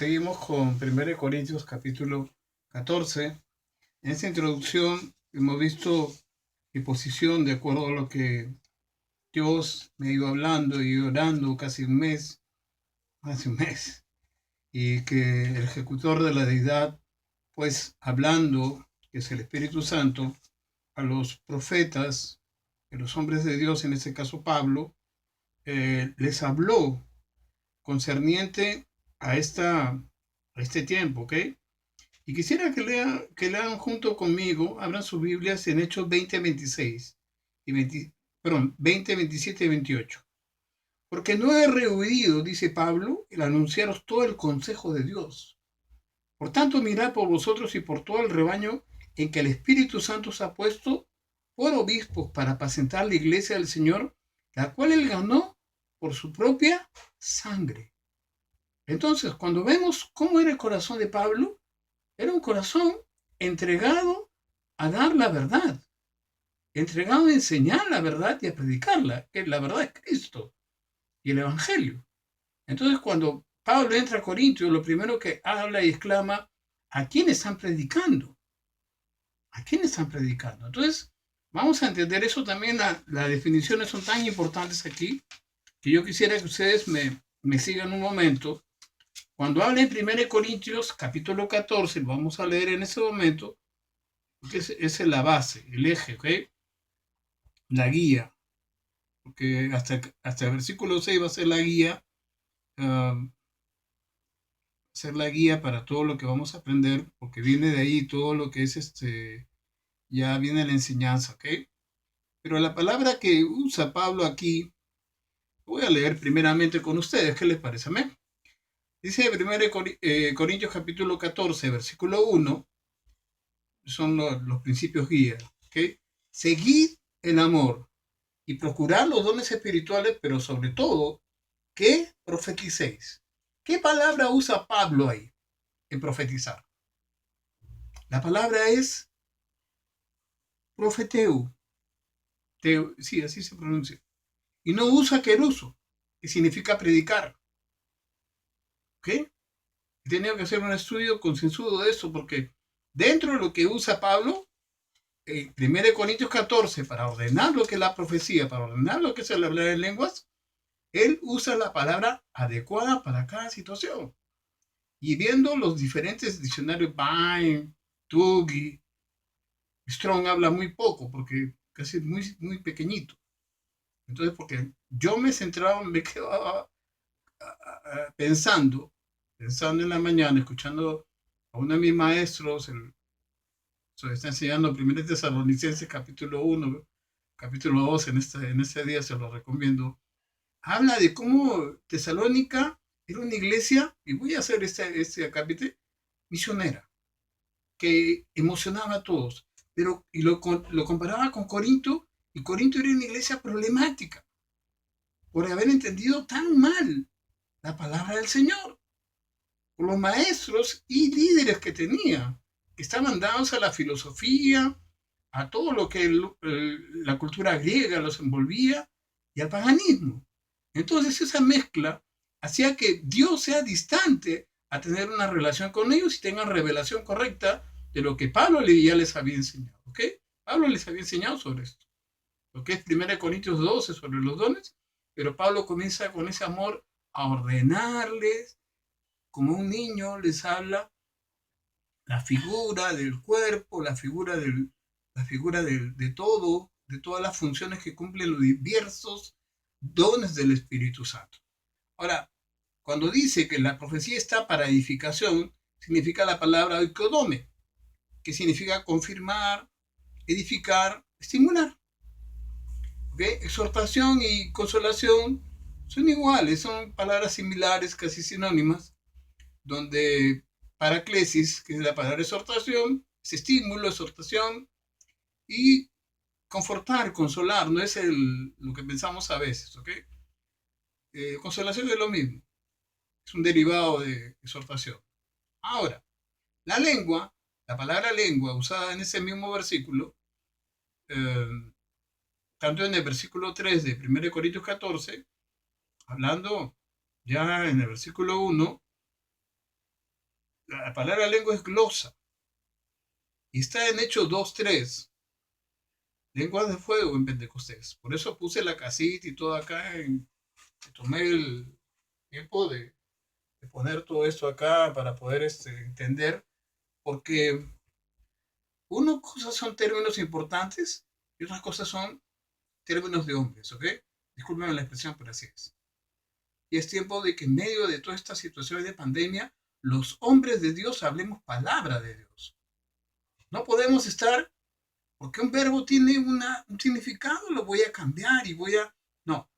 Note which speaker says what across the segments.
Speaker 1: Seguimos con 1 Corintios capítulo 14. En esta introducción hemos visto mi posición de acuerdo a lo que Dios me ha ido hablando y orando casi un mes, hace un mes, y que el ejecutor de la deidad, pues hablando, que es el Espíritu Santo, a los profetas, a los hombres de Dios, en este caso Pablo, les habló concerniente a este tiempo, ¿ok? Y quisiera que lean junto conmigo, abran sus Biblias en Hechos 20, 26 y 20, perdón, 20, 27 y 28. Porque no he rehuido, dice Pablo, el anunciaros todo el consejo de Dios. Por tanto, mirad por vosotros y por todo el rebaño en que el Espíritu Santo os ha puesto por obispos para apacentar la iglesia del Señor, la cual él ganó por su propia sangre. Entonces, cuando vemos cómo era el corazón de Pablo, era un corazón entregado a dar la verdad, entregado a enseñar la verdad y a predicarla, que la verdad es Cristo y el Evangelio. Entonces, cuando Pablo entra a Corintios, lo primero que habla y exclama, ¿a quién están predicando? ¿A quién están predicando? Entonces, vamos a entender eso también. Las definiciones son tan importantes aquí que yo quisiera que ustedes me sigan un momento. Cuando habla en 1 Corintios capítulo 14, lo vamos a leer en ese momento, porque es la base, el eje, ¿ok? La guía, porque hasta el versículo 6 va a ser la guía, ser la guía para todo lo que vamos a aprender, porque viene de ahí todo lo que es ya viene la enseñanza, ¿ok? Pero la palabra que usa Pablo aquí, voy a leer primeramente con ustedes, ¿qué les parece a mí? Dice 1 Corintios capítulo 14, versículo 1, son los principios guía, ¿ok? Seguid el amor y procurad los dones espirituales, pero sobre todo que profeticéis. ¿Qué palabra usa Pablo ahí en profetizar? La palabra es profeteu. Sí, así se pronuncia. Y no usa queruso, que significa predicar. ¿Ok? He tenido que hacer un estudio concienzudo de eso, porque dentro de lo que usa Pablo, en 1 Corintios 14, para ordenar lo que es la profecía, para ordenar lo que es el hablar en lenguas, él usa la palabra adecuada para cada situación. Y viendo los diferentes diccionarios, Vine, Tuggy, Strong habla muy poco, porque casi es muy pequeñito. Entonces, porque yo me centraba, me quedaba pensando en la mañana, escuchando a uno de mis maestros, se está enseñando 1 Tesalonicenses capítulo 1, capítulo 2, en este día se lo recomiendo. Habla de cómo Tesalónica era una iglesia, y voy a hacer este acápite, misionera, que emocionaba a todos, pero y lo comparaba con Corinto, y Corinto era una iglesia problemática, por haber entendido tan mal la palabra del Señor, por los maestros y líderes que tenía, que estaban dados a la filosofía, a todo lo que la cultura griega los envolvía, y al paganismo. Entonces esa mezcla hacía que Dios sea distante a tener una relación con ellos y tengan revelación correcta de lo que Pablo ya les había enseñado. ¿Ok? Pablo les había enseñado sobre esto. Lo que es 1 Corintios 12 sobre los dones, pero Pablo comienza con ese amor a ordenarles, como un niño les habla, la figura del cuerpo, la figura todo, de todas las funciones que cumplen los diversos dones del Espíritu Santo. Ahora, cuando dice que la profecía está para edificación, significa la palabra oikodome, que significa confirmar, edificar, estimular. ¿Okay? Exhortación y consolación son iguales, son palabras similares, casi sinónimas, donde paraclesis, que es la palabra exhortación, es estímulo, exhortación, y confortar, consolar, no es lo que pensamos a veces, ¿ok? Consolación es lo mismo, es un derivado de exhortación. Ahora, la lengua, la palabra lengua usada en ese mismo versículo, eh, tanto en el versículo 3 de 1 Corintios 14, hablando ya en el versículo 1, La palabra lengua es glosa. Y está en Hechos 2:3. Lenguas de fuego en Pentecostés. Por eso puse la casita y todo acá. Tomé el tiempo de poner todo esto acá para poder entender. Porque unas cosas son términos importantes y otras cosas son términos de hombres, ¿ok? Discúlpenme la expresión, pero así es. Y es tiempo de que en medio de toda esta situación de pandemia, los hombres de Dios hablemos palabra de Dios. No podemos estar, porque un verbo tiene un significado, lo voy a cambiar y voy a... No,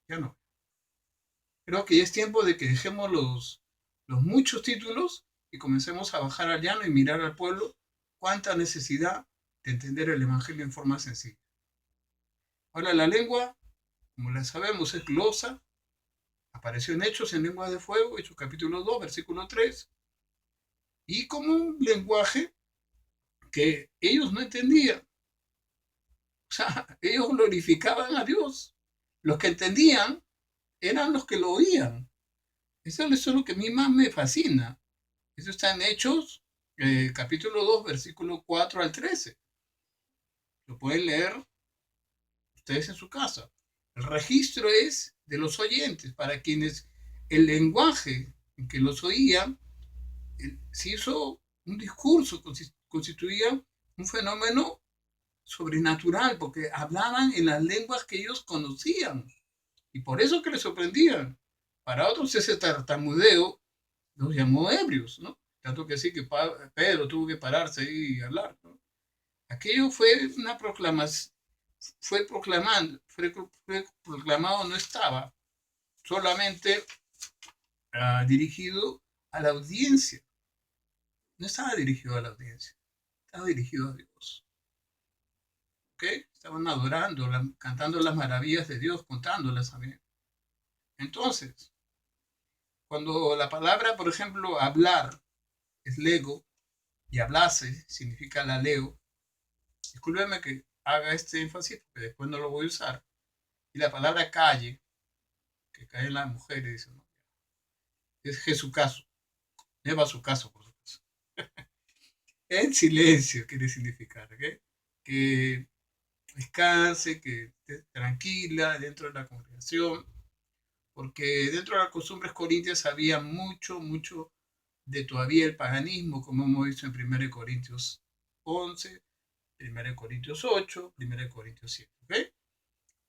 Speaker 1: ya no. Creo que ya es tiempo de que dejemos los muchos títulos y comencemos a bajar al llano y mirar al pueblo cuánta necesidad de entender el Evangelio en forma sencilla. Ahora, la lengua, como la sabemos, es glosa. Apareció en Hechos en lenguas de fuego, Hechos capítulo 2, versículo 3, y como un lenguaje que ellos no entendían. O sea, ellos glorificaban a Dios. Los que entendían eran los que lo oían. Eso es lo que a mí más me fascina. Eso está en Hechos, capítulo 2, versículo 4 al 13. Lo pueden leer ustedes en su casa. El registro es de los oyentes, para quienes el lenguaje en que los oían se hizo un discurso, constituía un fenómeno sobrenatural, porque hablaban en las lenguas que ellos conocían, y por eso que les sorprendían. Para otros ese tartamudeo los llamó ebrios, ¿no? Tanto que sí que Pedro tuvo que pararse y hablar, ¿no? Aquello fue una proclamación, fue proclamado, no estaba solamente dirigido a la audiencia, no estaba dirigido a la audiencia, estaba dirigido a Dios. ¿Ok? Estaban adorando, cantando las maravillas de Dios, contándolas también. Entonces, cuando la palabra, por ejemplo, hablar es lego y hablase significa la leo, discúlpeme que haga este énfasis porque después no lo voy a usar. Y la palabra calle, que cae en las mujeres, dice, ¿no? Es Jesucaso, lleva su caso, por supuesto. En silencio quiere significar, ¿ok? Que descanse, que esté tranquila dentro de la congregación, porque dentro de las costumbres corintias había mucho de todavía el paganismo, como hemos visto en 1 Corintios 11, 1 Corintios 8, 1 Corintios 7. ¿Okay?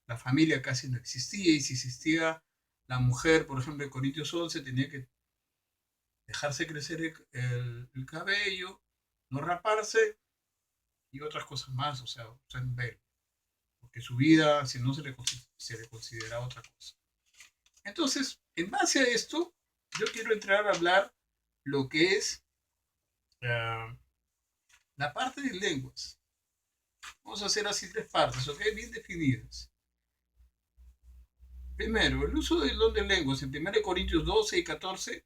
Speaker 1: La familia casi no existía, y si existía la mujer, por ejemplo, en Corintios 11, tenía que dejarse crecer el cabello, no raparse y otras cosas más, o sea, usar un velo, porque su vida, si no, se le considera otra cosa. Entonces, en base a esto, yo quiero entrar a hablar lo que es la parte de lenguas. Vamos a hacer así tres partes, ¿ok? Bien definidas. Primero, el uso del don de lenguas en 1 Corintios 12 y 14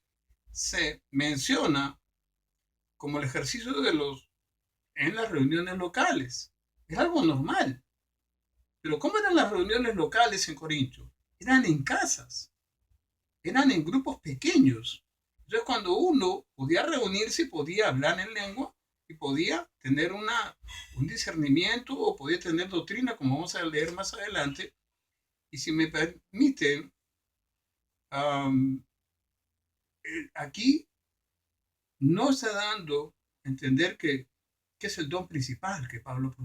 Speaker 1: se menciona como el ejercicio en las reuniones locales. Es algo normal. Pero ¿cómo eran las reuniones locales en Corintios? Eran en casas, eran en grupos pequeños. Entonces, cuando uno podía reunirse, podía hablar en lengua y podía tener un discernimiento o podía tener doctrina, como vamos a leer más adelante. Y si me permiten, aquí no está dando a entender que es el don principal que Pablo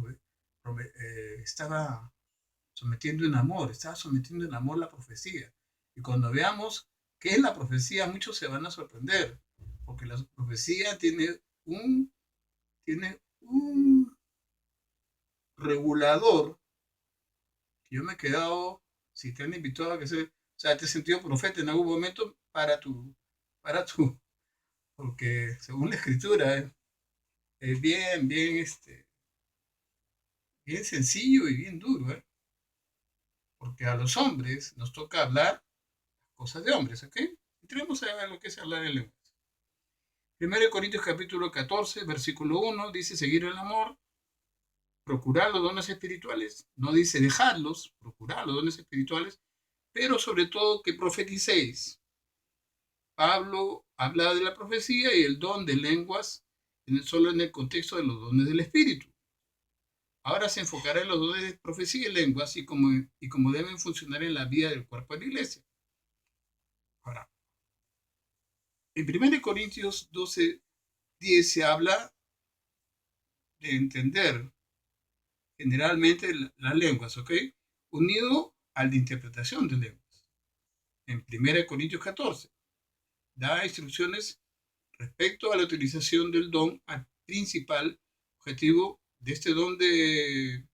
Speaker 1: estaba sometiendo en amor, estaba sometiendo en amor la profecía. Y cuando veamos qué es la profecía, muchos se van a sorprender, porque la profecía tiene un regulador que yo me he quedado, si te han invitado a que sea, o sea, te has sentido profeta en algún momento para tu, porque según la escritura es bien sencillo y bien duro, ¿eh? Porque a los hombres nos toca hablar cosas de hombres, ¿ok? Entremos a lo que es hablar en lenguas. 1 Corintios capítulo 14, versículo 1, dice seguir el amor, procurar los dones espirituales, no dice dejarlos, procurar los dones espirituales, pero sobre todo que profeticéis. Pablo habla de la profecía y el don de lenguas solo en el contexto de los dones del Espíritu. Ahora se enfocará en los dones de profecía y lenguas y cómo deben funcionar en la vida del cuerpo de la iglesia. Ahora, en 1 Corintios 12:10 se habla de entender generalmente las lenguas, ¿ok? Unido a la interpretación de lenguas. En 1 Corintios 14 da instrucciones respecto a la utilización del don al principal objetivo de este don de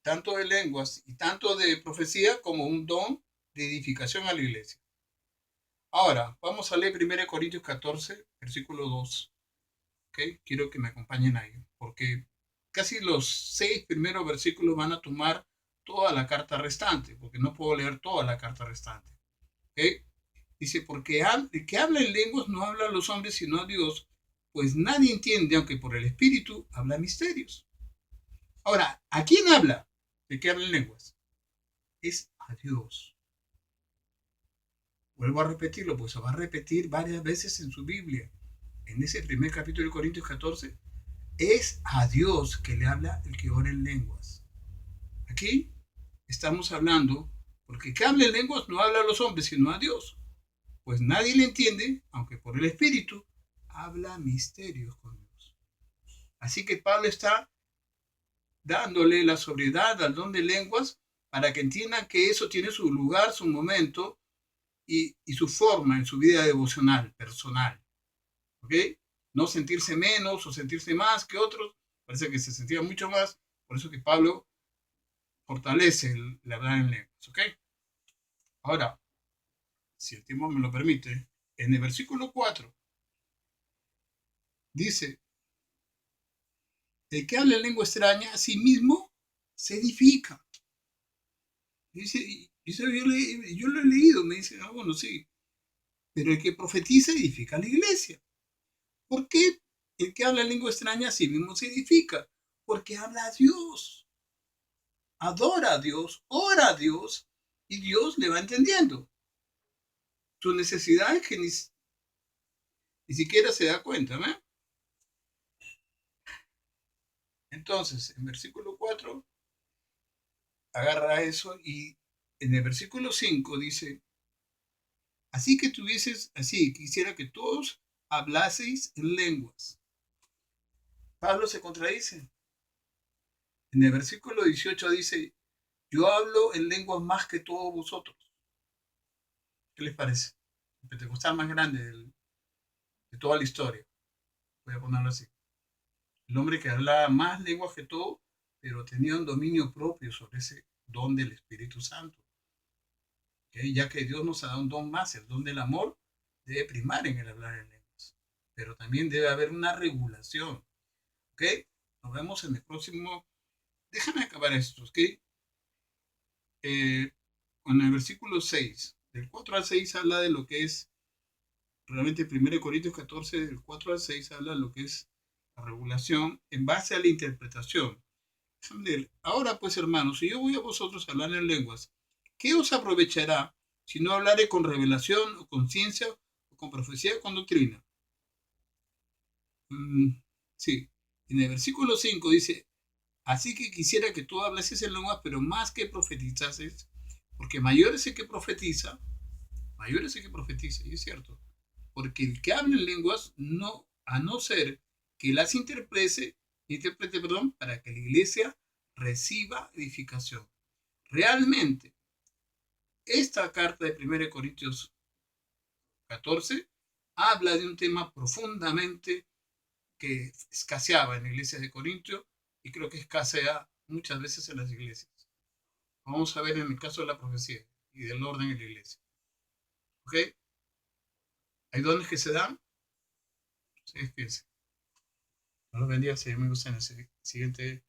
Speaker 1: tanto de lenguas y tanto de profecía como un don de edificación a la iglesia. Ahora, vamos a leer 1 Corintios 14, versículo 2. ¿Okay? Quiero que me acompañen ahí, porque casi los 6 primeros versículos van a tomar toda la carta restante, porque no puedo leer toda la carta restante. ¿Okay? Dice, porque el que habla en lenguas no habla a los hombres sino a Dios, pues nadie entiende, aunque por el Espíritu habla misterios. Ahora, ¿a quién habla? ¿De qué habla en lenguas? Es a Dios. Vuelvo a repetirlo, pues se va a repetir varias veces en su Biblia. En ese primer capítulo de Corintios 14, es a Dios que le habla el que ora en lenguas. Aquí estamos hablando, porque el que habla en lenguas no habla a los hombres, sino a Dios. Pues nadie le entiende, aunque por el Espíritu habla misterios con Dios. Así que Pablo está dándole la sobriedad al don de lenguas para que entiendan que eso tiene su lugar, su momento y su forma en su vida devocional, personal. ¿Ok? No sentirse menos o sentirse más que otros. Parece que se sentía mucho más. Por eso que Pablo fortalece el hablar en lenguas. ¿Ok? Ahora, si el tiempo me lo permite, en el versículo 4 dice, el que habla en lengua extraña a sí mismo se edifica. Dice, yo lo he leído, me dice, bueno, sí, pero el que profetiza edifica a la iglesia. ¿Por qué el que habla en lengua extraña a sí mismo se edifica? Porque habla a Dios, adora a Dios, ora a Dios y Dios le va entendiendo. Su necesidad es que ni siquiera se da cuenta, ¿no? Entonces, en versículo 4 agarra eso y en el versículo 5 dice, así que tuvieses, así, quisiera que todos hablaseis en lenguas. Pablo se contradice. En el versículo 18 dice, yo hablo en lenguas más que todos vosotros. ¿Qué les parece? El pentecostal más grande de toda la historia. Voy a ponerlo así. El hombre que hablaba más lenguas que todo, pero tenía un dominio propio sobre ese don del Espíritu Santo. ¿Okay? Ya que Dios nos ha dado un don más, el don del amor, debe primar en el hablar en lenguas. Pero también debe haber una regulación. ¿Ok? Nos vemos en el próximo. Déjame acabar esto, ¿ok? En el versículo 6, del 4 al 6 habla de lo que es, realmente 1 Corintios 14, del 4 al 6 habla de lo que es la regulación en base a la interpretación. Ahora pues, hermanos, si yo voy a vosotros a hablar en lenguas, ¿qué os aprovechará si no hablaré con revelación o con ciencia o con profecía o con doctrina? Sí, en el versículo 5 dice, así que quisiera que tú hablases en lenguas, pero más que profetizases, porque mayor es el que profetiza, mayor es el que profetiza, y es cierto, porque el que habla en lenguas, no, a no ser que las interprete, para que la iglesia reciba edificación. Realmente, esta carta de 1 Corintios 14 habla de un tema profundamente que escaseaba en la iglesia de Corintio y creo que escasea muchas veces en las iglesias. Vamos a ver en el caso de la profecía y del orden en la iglesia. ¿Ok? Hay dones que se dan. Sí, fíjense. No los bendiga, seguimos en el siguiente